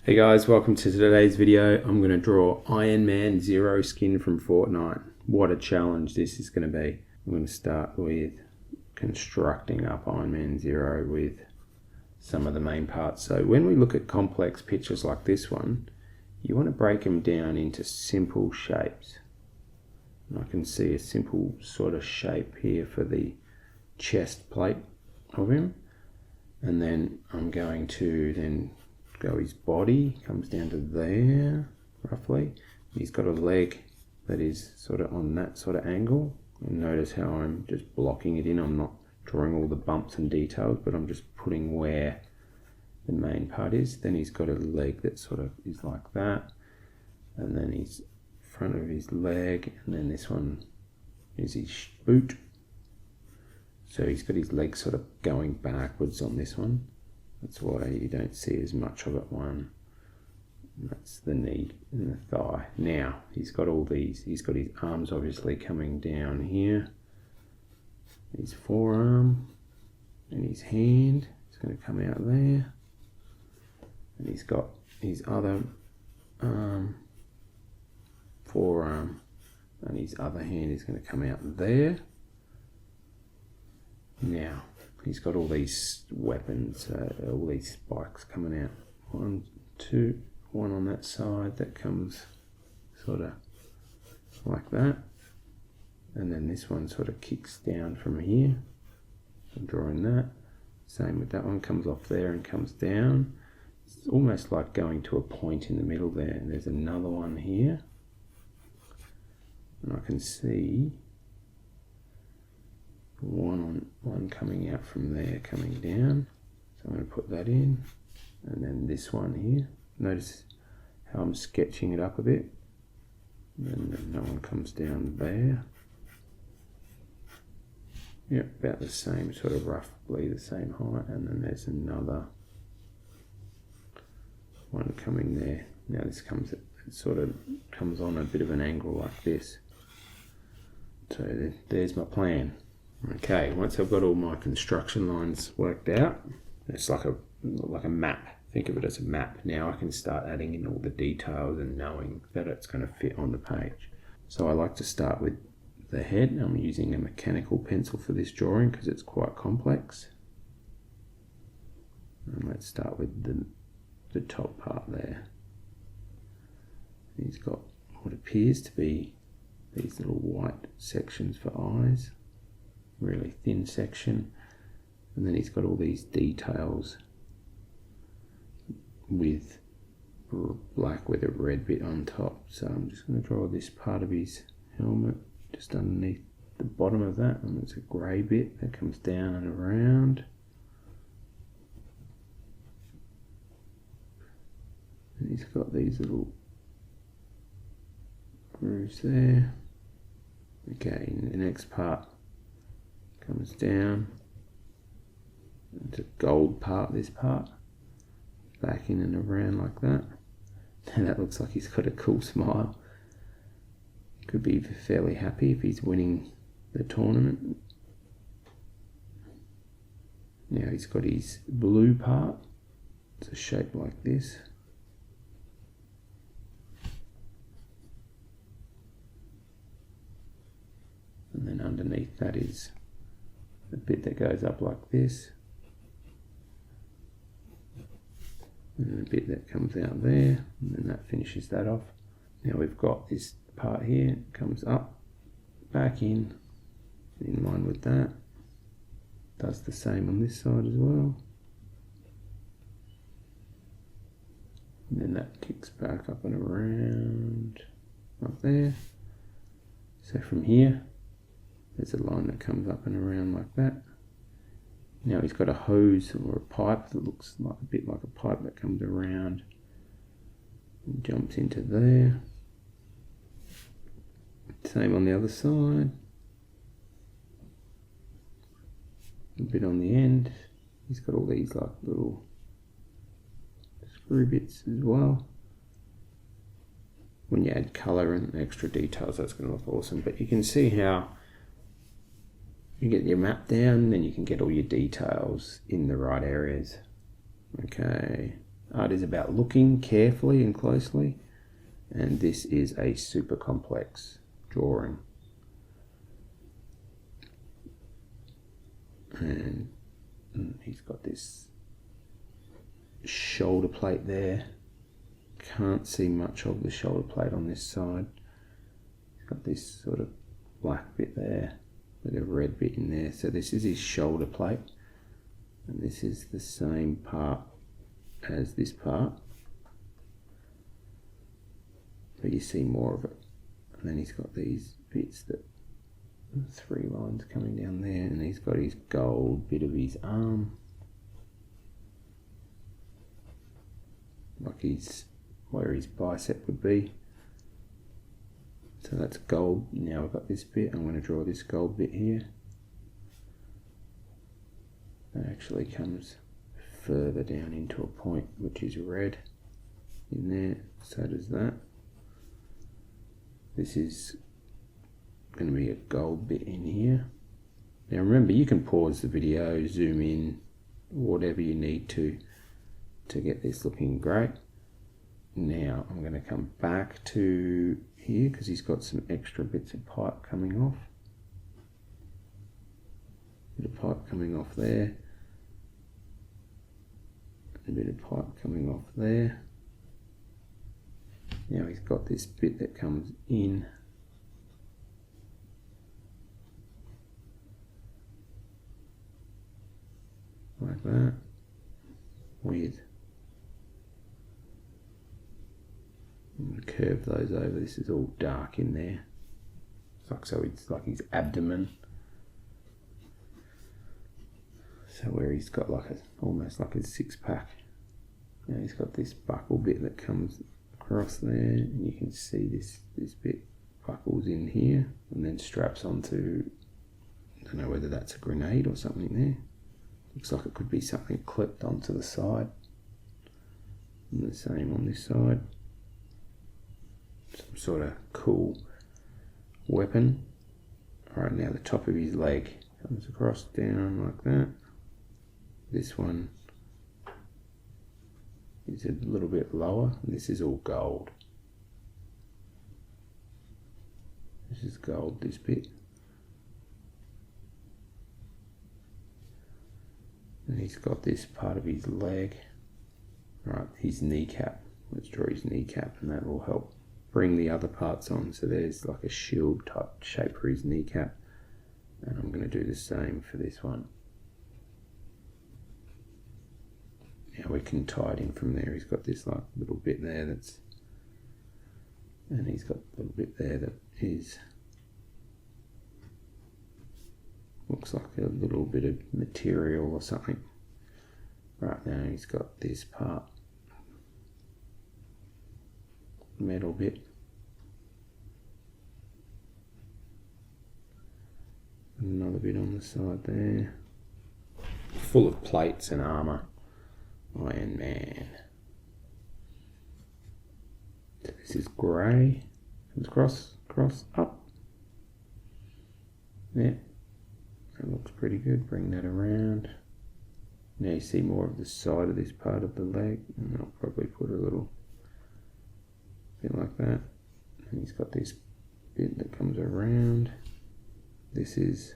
Hey guys, welcome to today's video. I'm going to draw Ironman Zero Skin from Fortnite. What a challenge this is going to be. I'm going to start with constructing up Ironman Zero with some of the main parts. So when we look at complex pictures like this one, you want to break them down into simple shapes. And I can see a simple sort of shape here for the chest plate of him. And then I'm going to then go his body, comes down to there, roughly. He's got a leg that is sort of on that sort of angle. And notice how I'm just blocking it in. I'm not drawing all the bumps and details, but I'm just putting where the main part is. Then he's got a leg that sort of is like that. And then his front of his leg, and then this one is his boot. So he's got his leg sort of going backwards on this one. That's why you don't see as much of it. One, that's the knee and the thigh. Now he's got all these. He's got his arms obviously coming down here. His forearm and his hand is going to come out there. And he's got his other forearm, and his other hand is going to come out there. Now he's got all these weapons, all these spikes coming out. One on that side that comes sort of like that. And then this one sort of kicks down from here. I'm drawing that. Same with that one, comes off there and comes down. It's almost like going to a point in the middle there. And there's another one here. And I can see one coming out from there, coming down. So I'm going to put that in, and then this one here. Notice how I'm sketching it up a bit. And then that one comes down there. Yep, about the same, sort of roughly the same height. And then there's another one coming there. Now this comes, it sort of comes on a bit of an angle like this. So there's my plan. Okay, once I've got all my construction lines worked out, it's like a map. Think of it as a map. Now I can start adding in all the details and knowing that it's going to fit on the page. So I like to start with the head. I'm using a mechanical pencil for this drawing because it's quite complex. And let's start with the top part there. He's got what appears to be these little white sections for eyes. Really thin section, and then he's got all these details with black with a red bit on top. So I'm just going to draw this part of his helmet just underneath the bottom of that, and there's a grey bit that comes down and around. And he's got these little grooves there. Okay, in the next part comes down. It's a gold part, this part. Back in and around like that. And that looks like he's got a cool smile. Could be fairly happy if he's winning the tournament. Now he's got his blue part. It's a shape like this. And then underneath that is the bit that goes up like this, and then a bit that comes out there, and then that finishes that off. Now we've got this part here, it comes up, back in line with that. Does the same on this side as well. And then that kicks back up and around up there. So from here, there's a line that comes up and around like that. Now he's got a hose or a pipe that looks like a bit like a pipe that comes around and jumps into there. Same on the other side. A bit on the end. He's got all these like little screw bits as well. When you add colour and extra details, that's going to look awesome. But you can see how you get your map down, then you can get all your details in the right areas. Okay, Art is about looking carefully and closely, and this is a super complex drawing. And he's got this shoulder plate there. Can't see much of the shoulder plate on this side. He's got this sort of black bit there with a red bit in there. So this is his shoulder plate, and this is the same part as this part, but you see more of it. And then he's got these bits, that 3 lines coming down there, and he's got his gold bit of his arm, like his, where his bicep would be. So that's gold. Now I've got this bit, I'm going to draw this gold bit here. That actually comes further down into a point which is red in there. So does that. This is going to be a gold bit in here. Now remember, you can pause the video, zoom in, whatever you need to get this looking great. Now I'm going to come back to here because he's got some extra bits of pipe coming off. Bit of pipe coming off there. A bit of pipe coming off there. Now he's got this bit that comes in. Like that. With, I'm going to curve those over. This is all dark in there. So it's like his abdomen. So where he's got like almost like a 6-pack. Now he's got this buckle bit that comes across there, and you can see this bit buckles in here and then straps onto, I don't know whether that's a grenade or something there. Looks like it could be something clipped onto the side. And the same on this side. Some sort of cool weapon. Alright, now the top of his leg comes across down like that. This one is a little bit lower, and this is all gold. This is gold, this bit. And he's got this part of his leg. Right, his kneecap. Let's draw his kneecap, and that will help bring the other parts on. So there's like a shield type shape for his kneecap. And I'm going to do the same for this one. Now we can tie it in from there. He's got this like little bit there that's, and he's got a little bit there that is, looks like a little bit of material or something. Right, now he's got this part, metal bit. Another bit on the side there. Full of plates and armour. Iron Man. So this is grey. Comes across, up. Yeah. That looks pretty good. Bring that around. Now you see more of the side of this part of the leg. And I'll probably put a little bit like that. And he's got this bit that comes around. This is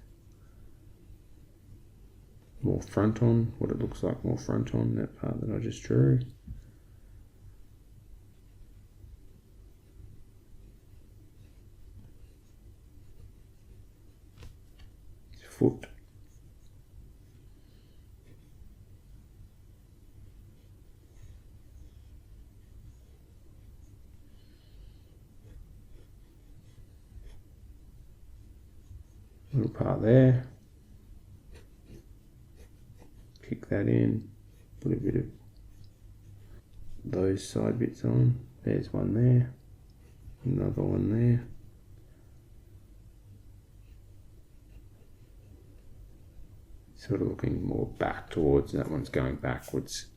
more front on, what it looks like more front on, that part that I just drew. Foot. Little part there. Kick that in, put a bit of those side bits on. There's one there, another one there. Sort of looking more back towards, that one's going backwards.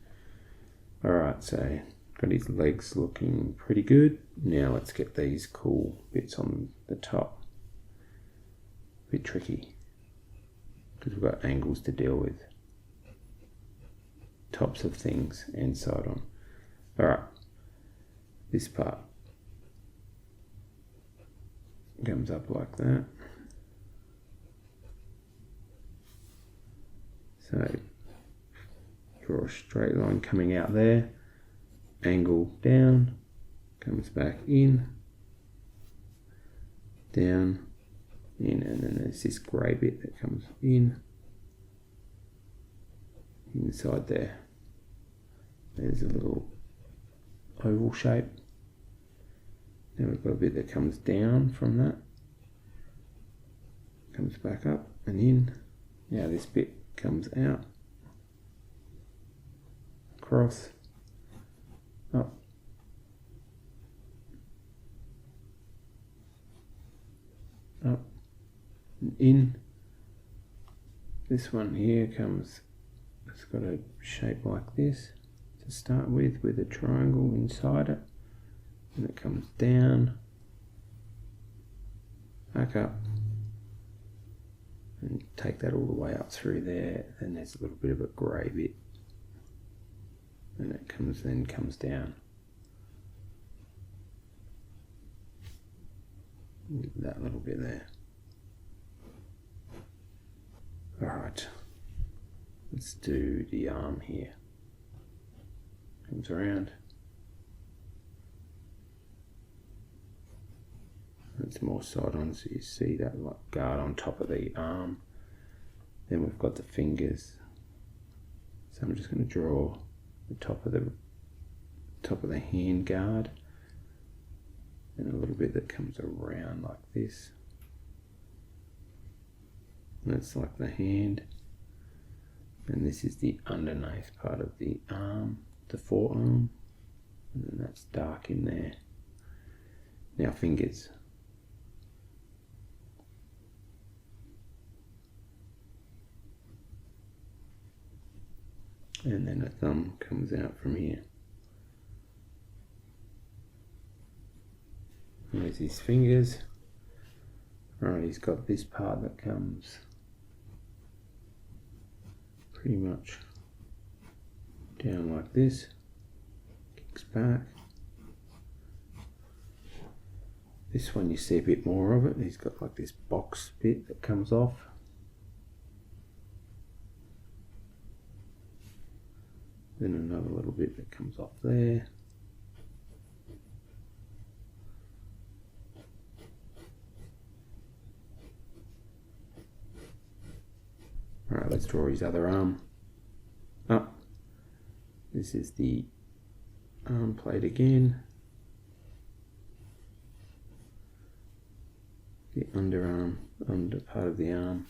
Alright, so got his legs looking pretty good. Now let's get these cool bits on the top. A bit tricky, because we've got angles to deal with. Tops of things and side on. Alright, this part comes up like that. So draw a straight line coming out there, angle down, comes back in, down, in, and then there's this grey bit that comes in, inside there. There's a little oval shape. Then we've got a bit that comes down from that, comes back up and in. Now this bit comes out, across, up, up, and in. This one here comes, it's got a shape like this to start with a triangle inside it, and it comes down, back up, and take that all the way up through there. Then there's a little bit of a grey bit, and it comes down with that little bit there. Alright, let's do the arm here. Comes around. It's more side on, so you see that like guard on top of the arm. Then we've got the fingers. So I'm just going to draw the top of the hand guard, and a little bit that comes around like this. And it's like the hand. And this is the underneath part of the arm, the forearm, and then that's dark in there. Now fingers. And then a thumb comes out from here. And there's his fingers. Right, he's got this part that comes pretty much down like this, kicks back. This one you see a bit more of it. He's got like this box bit that comes off. Then another little bit that comes off there. Alright, let's draw his other arm up. This is the arm plate again. The underarm, under part of the arm.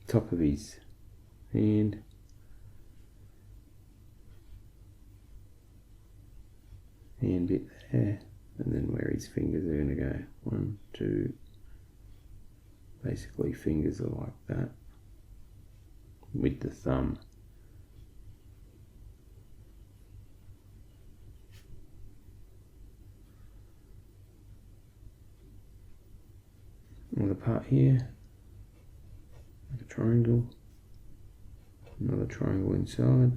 Top of his hand. Hand bit there, and then where his fingers are going to go. 1, 2, basically fingers are like that, with the thumb. Another part here, like a triangle, another triangle inside.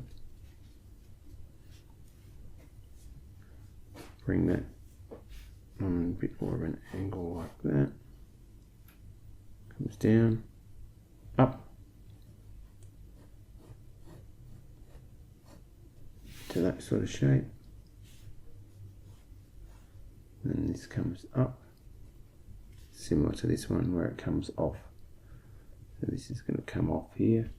Bring that on a bit more of an angle like that. Comes down, up, to that sort of shape. And this comes up, similar to this one where it comes off. So this is going to come off here.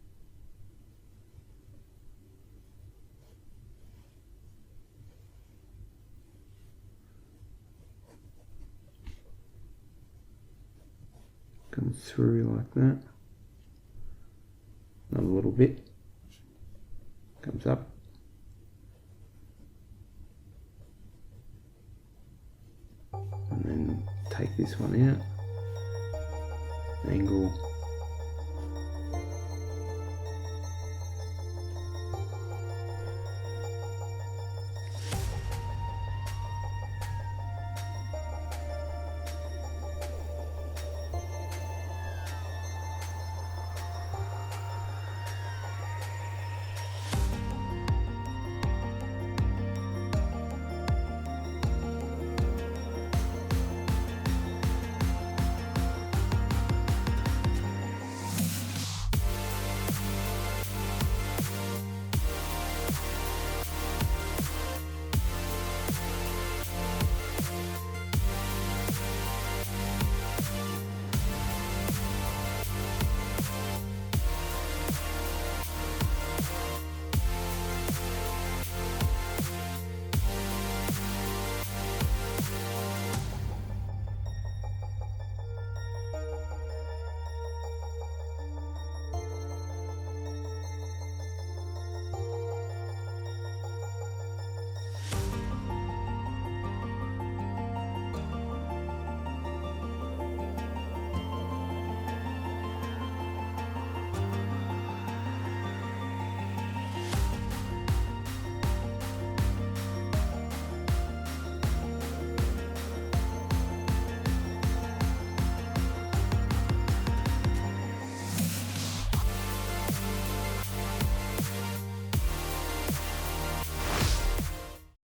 Comes through like that. Another little bit. Comes up. And then take this one out. Angle.